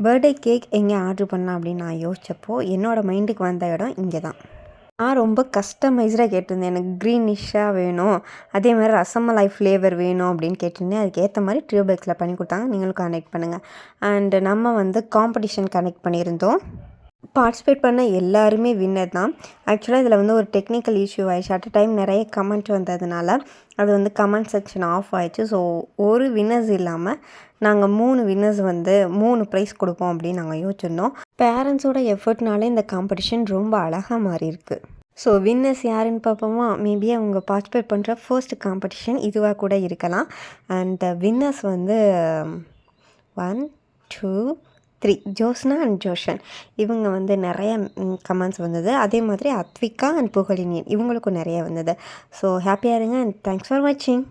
Birthday cake எங்கே order பண்ணலாம் அப்படின்னு நான் யோசித்தப்போ என்னோடய மைண்டுக்கு வந்த இடம் இங்கே தான். நான் ரொம்ப கஸ்டமைஸ்டாக கேட்டிருந்தேன். எனக்கு க்ரீனிஷ்ஷாக வேணும், அதே மாதிரி ரசமலாய் ஃப்ளேவர் வேணும் அப்படின்னு கேட்டிருந்தேன். அதுக்கேற்ற மாதிரி ட்ரியோ பேக்ஸில் பண்ணி கொடுத்தாங்க. நீங்களும் கனெக்ட் பண்ணுங்கள். அண்டு நம்ம வந்து காம்படிஷன் கனெக்ட் பண்ணியிருந்தோம். பார்ட்டிசிபேட் பண்ண எல்லாருமே வின்னர் தான். ஆக்சுவலாக இதில் வந்து ஒரு டெக்னிக்கல் இஷ்யூ ஆயிடுச்சு. அட் அ டைம் நிறைய கமெண்ட் வந்ததுனால அது வந்து கமெண்ட் செக்ஷன் ஆஃப் ஆயிடுச்சு. ஸோ ஒரு வின்னர்ஸ் இல்லாமல் நாங்கள் 3 வின்னர்ஸ் வந்து 3 ப்ரைஸ் கொடுப்போம் அப்படின்னு நாங்கள் யோசிச்சிருந்தோம். பேரண்ட்ஸோட எஃபர்ட்னாலே இந்த காம்படிஷன் ரொம்ப அழகாக மாறி இருக்குது. ஸோ வின்னர்ஸ் யாருன்னு பார்ப்போமா? மேபி அவங்க பார்ட்டிசிபேட் பண்ணுற ஃபர்ஸ்ட் காம்படிஷன் இதுவாக கூட இருக்கலாம். அண்ட் வின்னர்ஸ் வந்து 1 2 3 ஜோஸ்னா அண்ட் ஜோஷன். இவங்க வந்து நிறைய கமெண்ட்ஸ் வந்தது. அதே மாதிரி அத்விகா அண்ட் புகழினியன் இவங்களுக்கும் நிறைய வந்தது. ஸோ ஹாப்பியாக இருங்க அண்ட் தேங்க்ஸ் ஃபார் வாட்சிங்.